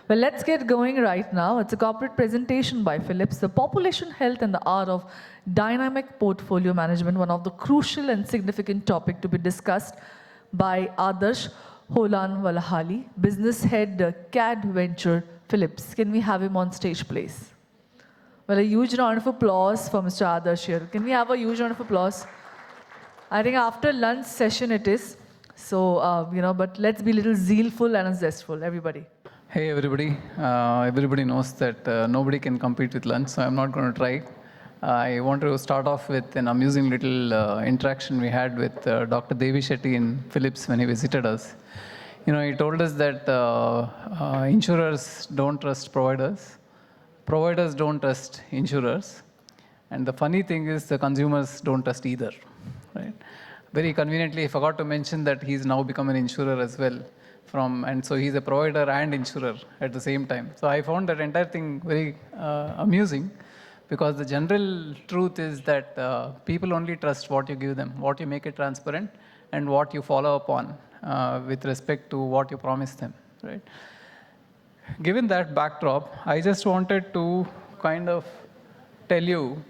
Well, let's get going right now. It's a corporate presentation by Philips, the population health and the art of dynamic portfolio management, one of the crucial and significant topic to be discussed by Adarsh Holavanahalli, business head, CAD Venture Philips. Can we have him on stage, please? Well, a huge round of applause for Mr. Adarsh here. Can we have a huge round of applause? I think after lunch session it is. So, but let's be a little zealful and zestful, everybody. Hey everybody, everybody knows that nobody can compete with lunch, so I'm not going to try. I want to start off with an amusing little interaction we had with Dr. Devi Shetty in Philips when he visited us. You know, he told us that insurers don't trust providers, providers don't trust insurers, and the funny thing is the consumers don't trust either, right? Very conveniently, I forgot to mention that he's now become an insurer as well. And so he's a provider and insurer at the same time. So I found that entire thing very amusing, because the general truth is that people only trust what you give them, what you make it transparent, and what you follow up on with respect to what you promise them, right? Given that backdrop, I just wanted to kind of tell you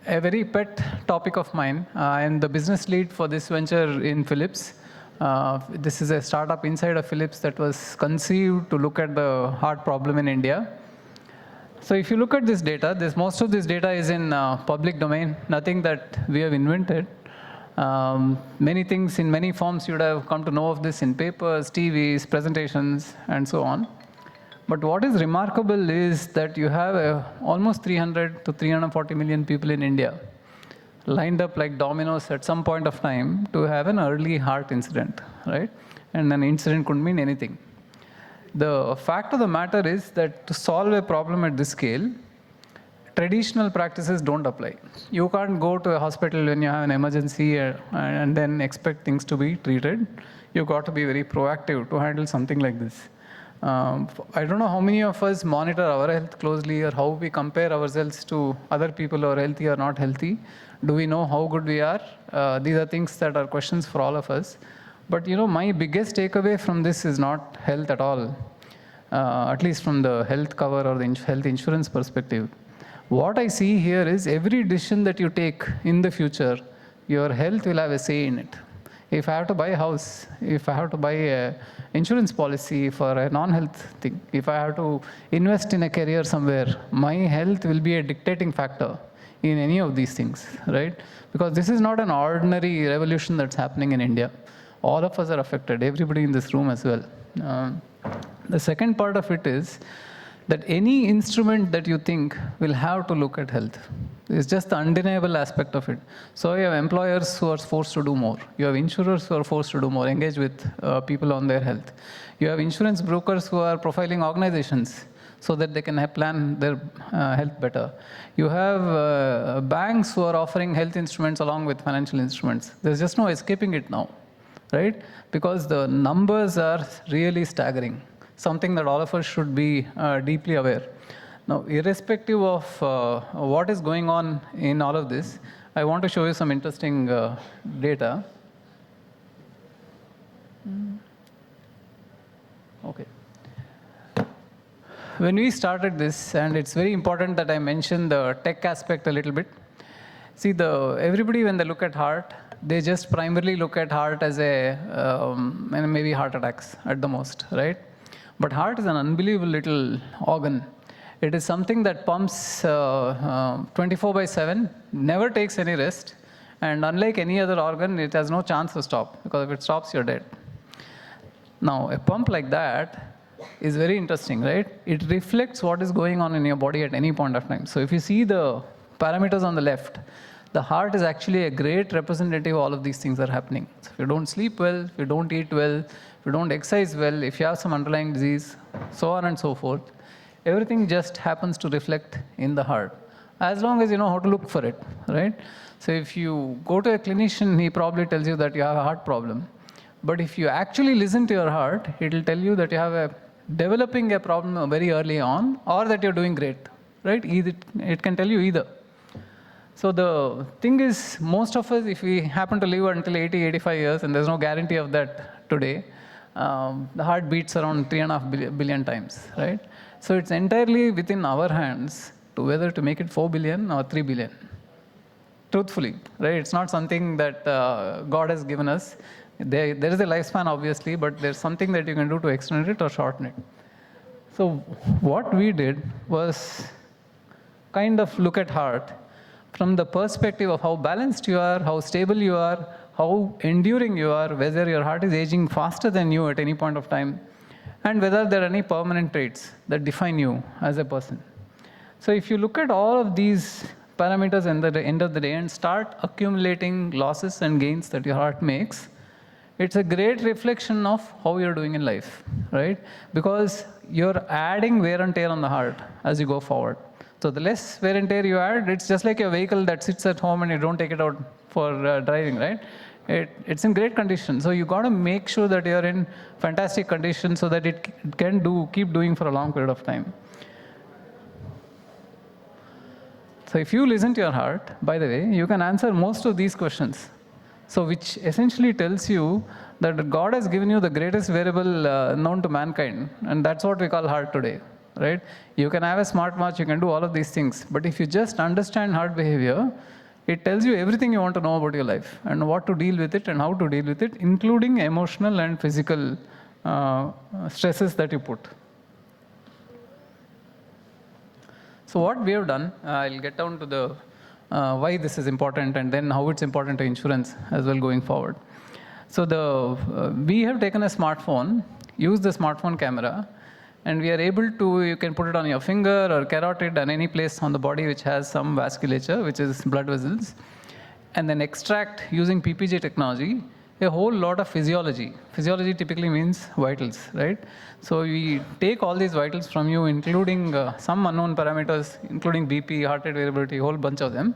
a very pet topic of mine. I am the business lead for this venture in Philips. This is a startup inside of Philips that was conceived to look at the heart problem in India. So if you look at this data, most of this data is in public domain, nothing that we have invented. Many things in many forms you would have come to know of this in papers, TVs, presentations, and so on. But what is remarkable is that you have almost 300 to 340 million people in India lined up like dominoes at some point of time to have an early heart incident, right? And an incident could mean anything. The fact of the matter is that to solve a problem at this scale, traditional practices don't apply. You can't go to a hospital when you have an emergency and then expect things to be treated. You've got to be very proactive to handle something like this. I don't know how many of us monitor our health closely, or how we compare ourselves to other people who are healthy or not healthy. Do we know how good we are? These are things that are questions for all of us. But you know, my biggest takeaway from this is not health at all, at least from the health cover or the health insurance perspective. What I see here is every decision that you take in the future, your health will have a say in it. If I have to buy a house, if I have to buy an insurance policy for a non-health thing, if I have to invest in a career somewhere, my health will be a dictating factor in any of these things, right? Because this is not an ordinary revolution that's happening in India. All of us are affected, everybody in this room as well. The second part of it is that any instrument that you think will have to look at health. It's just the undeniable aspect of it. So you have employers who are forced to do more. You have insurers who are forced to do more, engage with people on their health. You have insurance brokers who are profiling organizations so that they can plan their health better. You have banks who are offering health instruments along with financial instruments. There's just no escaping it now, right? Because the numbers are really staggering, something that all of us should be deeply aware. Now, irrespective of what is going on in all of this, I want to show you some interesting data. Okay. When we started this, and it's very important that I mention the tech aspect a little bit. See, everybody when they look at heart, they just primarily look at heart as maybe heart attacks at the most, right? But heart is an unbelievable little organ. It is something that pumps 24/7, never takes any rest, and unlike any other organ, it has no chance to stop, because if it stops, you're dead. Now, a pump like that is very interesting, right? It reflects what is going on in your body at any point of time. So if you see the parameters on the left, the heart is actually a great representative of all of these things that are happening. So if you don't sleep well, if you don't eat well, if you don't exercise well, if you have some underlying disease, so on and so forth, everything just happens to reflect in the heart, as long as you know how to look for it, right? So if you go to a clinician, he probably tells you that you have a heart problem. But if you actually listen to your heart, it will tell you that you have developing a problem very early on, or that you're doing great, right? It can tell you either. So the thing is, most of us, if we happen to live until 80, 85 years, and there's no guarantee of that today, The heart beats around 3.5 billion times, right? So it's entirely within our hands to whether to make it 4 billion or 3 billion. Truthfully, right? It's not something that God has given us. There is a lifespan, obviously, but there's something that you can do to extend it or shorten it. So what we did was kind of look at heart from the perspective of how balanced you are, how stable you are, how enduring you are, whether your heart is aging faster than you at any point of time, and whether there are any permanent traits that define you as a person. So if you look at all of these parameters at the end of the day and start accumulating losses and gains that your heart makes, it's a great reflection of how you're doing in life, right? Because you're adding wear and tear on the heart as you go forward. So the less wear and tear you add, it's just like a vehicle that sits at home and you don't take it out for driving, right? It's in great condition. So you got to make sure that you're in fantastic condition so that it can keep doing for a long period of time. So if you listen to your heart, by the way, you can answer most of these questions. So which essentially tells you that God has given you the greatest variable known to mankind, and that's what we call heart today, right? You can have a smartwatch, you can do all of these things, but if you just understand heart behavior, it tells you everything you want to know about your life and what to deal with it and how to deal with it, including emotional and physical stresses that you put. So what we have done, I'll get down to the why this is important and then how it's important to insurance as well going forward. So we have taken a smartphone, used the smartphone camera, and we are able to, you can put it on your finger or carotid on any place on the body which has some vasculature, which is blood vessels, and then extract using PPG technology a whole lot of physiology. Physiology typically means vitals, right? So we take all these vitals from you, including some unknown parameters, including BP, heart rate variability, a whole bunch of them,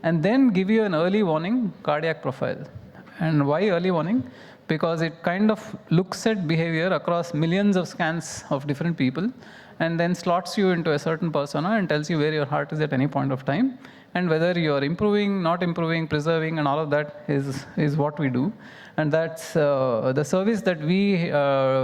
and then give you an early warning cardiac profile. And why early warning? Because it kind of looks at behavior across millions of scans of different people and then slots you into a certain persona and tells you where your heart is at any point of time and whether you are improving, not improving, preserving, and all of that is what we do. And that's the service that we,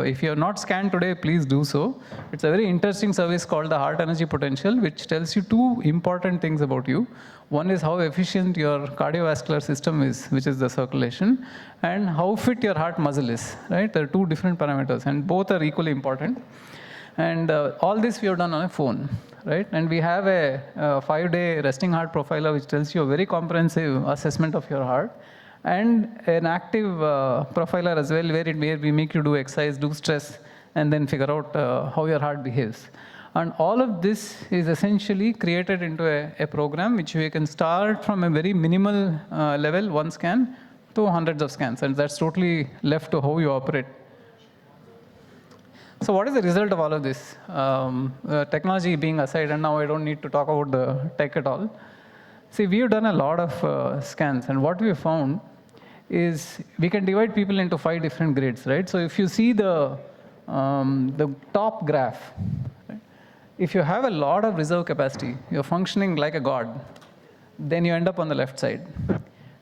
if you have not scanned today, please do so. It's a very interesting service called the Heart Energy Potential, which tells you two important things about you. One is how efficient your cardiovascular system is, which is the circulation, and how fit your heart muscle is, right? There are two different parameters, and both are equally important. And all this we have done on a phone, right? And we have a 5-day resting heart profiler, which tells you a very comprehensive assessment of your heart, and an active profiler as well, where we make you do exercise, do stress, and then figure out how your heart behaves. And all of this is essentially created into a program which we can start from a very minimal level, one scan, to hundreds of scans. And that's totally left to how you operate. So what is the result of all of this? Technology being aside, and now I don't need to talk about the tech at all. See, we've done a lot of scans, and what we have found is we can divide people into 5 different grades, right? So if you see the top graph, right? If you have a lot of reserve capacity, you're functioning like a god, then you end up on the left side.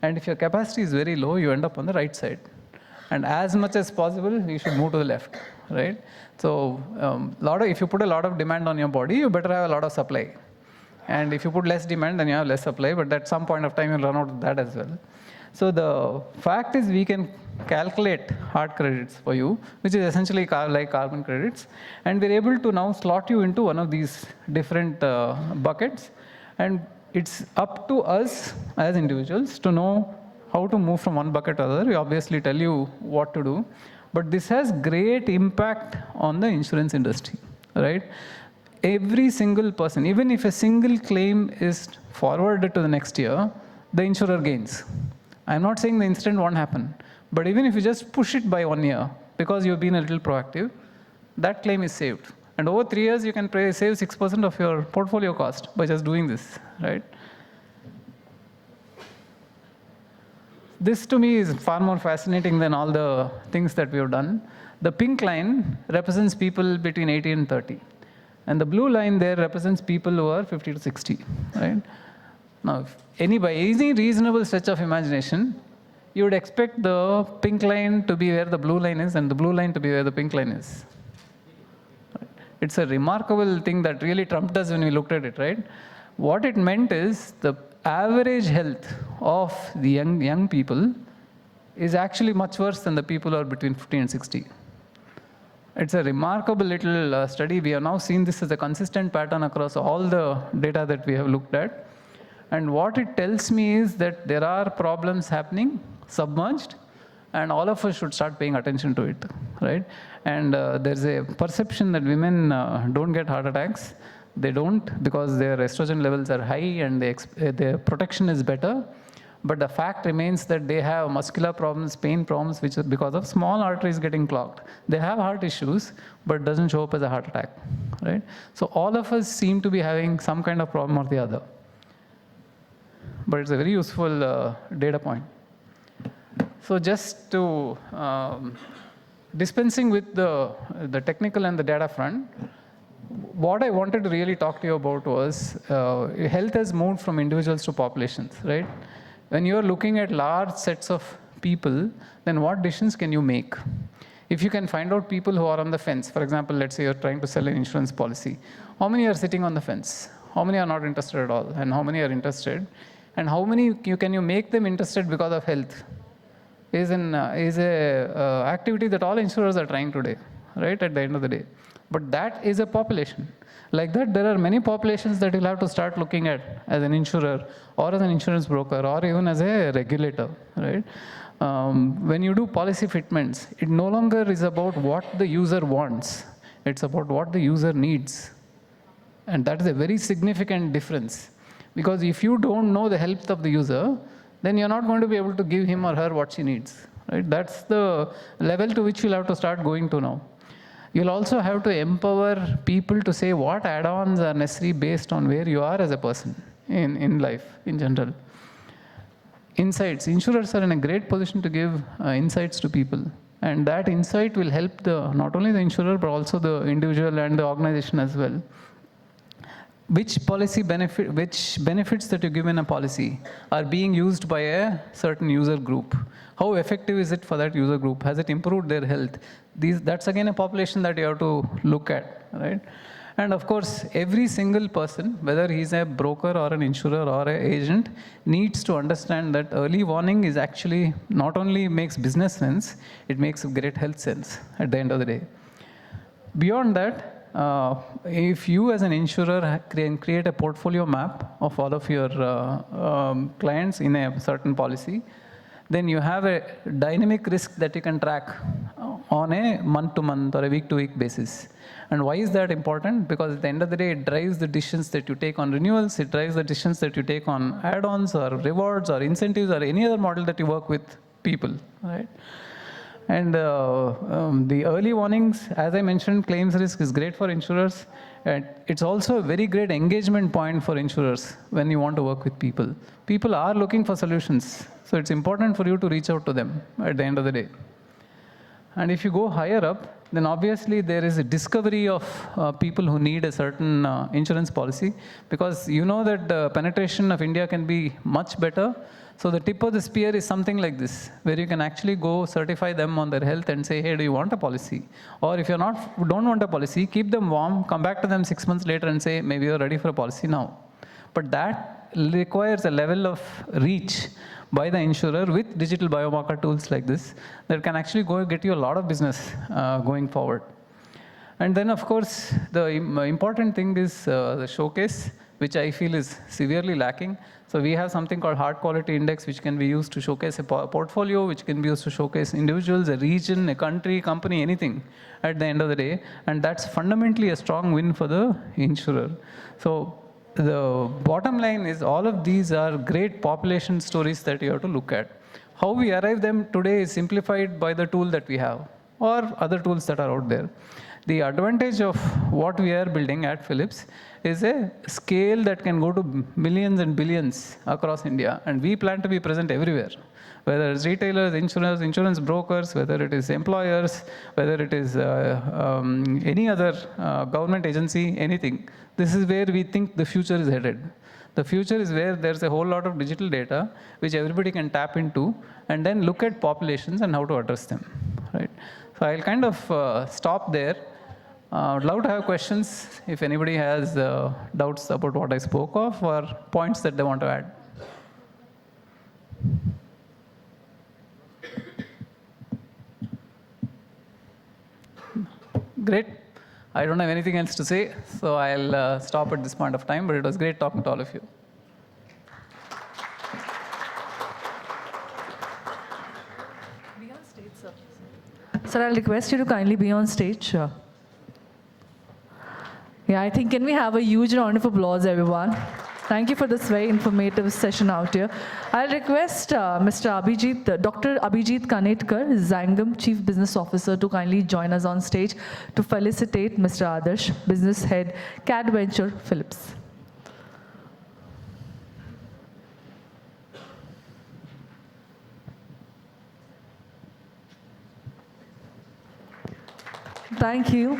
And if your capacity is very low, you end up on the right side. And as much as possible, you should move to the left, right? So if you put a lot of demand on your body, you better have a lot of supply. And if you put less demand, then you have less supply, but at some point of time, you'll run out of that as well. So the fact is we can calculate heart credits for you, which is essentially like carbon credits. And we're able to now slot you into one of these different buckets. And it's up to us as individuals to know how to move from one bucket to another. We obviously tell you what to do. But this has great impact on the insurance industry, right? Every single person, even if a single claim is forwarded to the next year, the insurer gains. I'm not saying the incident won't happen, but even if you just push it by 1 year, because you've been a little proactive, that claim is saved. And over 3 years, you can save 6% of your portfolio cost by just doing this, right? This to me is far more fascinating than all the things that we have done. The pink line represents people between 80 and 30. And the blue line there represents people who are 50 to 60, right? Now, by any reasonable stretch of imagination, you would expect the pink line to be where the blue line is and the blue line to be where the pink line is. It's a remarkable thing that really trumped us when we looked at it, right? What it meant is the average health of the young people is actually much worse than the people who are between 50 and 60. It's a remarkable little study. We have now seen this as a consistent pattern across all the data that we have looked at. And what it tells me is that there are problems happening submerged, and all of us should start paying attention to it, right? And there's a perception that women don't get heart attacks. They don't, because their estrogen levels are high and their protection is better. But the fact remains that they have muscular problems, pain problems, which is because of small arteries getting clogged. They have heart issues, but it doesn't show up as a heart attack, right? So all of us seem to be having some kind of problem or the other. But it's a very useful data point. So just to dispensing with the technical and the data front, what I wanted to really talk to you about was health has moved from individuals to populations, right? When you're looking at large sets of people, then what decisions can you make? If you can find out people who are on the fence, for example, let's say you're trying to sell an insurance policy, how many are sitting on the fence? How many are not interested at all? And how many are interested? And how many can you make them interested because of health? Is a activity that all insurers are trying today, right, at the end of the day. But that is a population. Like that, there are many populations that you'll have to start looking at as an insurer or as an insurance broker or even as a regulator, right? When you do policy fitments, it no longer is about what the user wants. It's about what the user needs. And that is a very significant difference. Because if you don't know the health of the user, then you're not going to be able to give him or her what she needs, right? That's the level to which you'll have to start going to now. You'll also have to empower people to say what add-ons are necessary based on where you are as a person in life, in general. Insights. Insurers are in a great position to give insights to people. And that insight will help not only the insurer, but also the individual and the organization as well. Which benefits that you give in a policy are being used by a certain user group? How effective is it for that user group? Has it improved their health? That's again a population that you have to look at, right? And of course, every single person, whether he's a broker or an insurer or an agent, needs to understand that early warning is actually not only makes business sense, it makes great health sense at the end of the day. Beyond that, if you as an insurer can create a portfolio map of all of your clients in a certain policy, then you have a dynamic risk that you can track on a month-to-month or a week-to-week basis. And why is that important? Because at the end of the day, it drives the decisions that you take on renewals, it drives the decisions that you take on add-ons or rewards or incentives or any other model that you work with people, right? And the early warnings, as I mentioned, claims risk is great for insurers. And it's also a very great engagement point for insurers when you want to work with people. People are looking for solutions. So it's important for you to reach out to them at the end of the day. And if you go higher up, then obviously there is a discovery of people who need a certain insurance policy, because you know that the penetration of India can be much better. So the tip of the spear is something like this, where you can actually go certify them on their health and say, hey, do you want a policy? Or if don't want a policy, keep them warm, come back to them 6 months later and say, maybe you're ready for a policy now. But that requires a level of reach by the insurer with digital biomarker tools like this that can actually go get you a lot of business going forward. And then, of course, the important thing is the showcase, which I feel is severely lacking. So we have something called Heart Quality Index, which can be used to showcase a portfolio, which can be used to showcase individuals, a region, a country, company, anything at the end of the day. And that's fundamentally a strong win for the insurer. So the bottom line is all of these are great population stories that you have to look at. How we arrive them today is simplified by the tool that we have or other tools that are out there. The advantage of what we are building at Philips is a scale that can go to millions and billions across India. And we plan to be present everywhere, whether it's retailers, insurance brokers, whether it is employers, whether it is any other government agency, anything. This is where we think the future is headed. The future is where there's a whole lot of digital data which everybody can tap into and then look at populations and how to address them, right? So I'll kind of stop there. I'd love to have questions if anybody has doubts about what I spoke of or points that they want to add. Great. I don't have anything else to say, so I'll stop at this point of time, but it was great talking to all of you. Be on stage, sir. Sir, I'll request you to kindly be on stage. Yeah, I think, can we have a huge round of applause, everyone? Thank you for this very informative session out here. I'll request Dr. 𝐈𝐧𝐬𝐮𝐫𝐚𝐳 Xangam, Chief Business Officer, to kindly join us on stage to felicitate Mr. Adarsh, Business Head, CAD Venture, Philips. Thank you.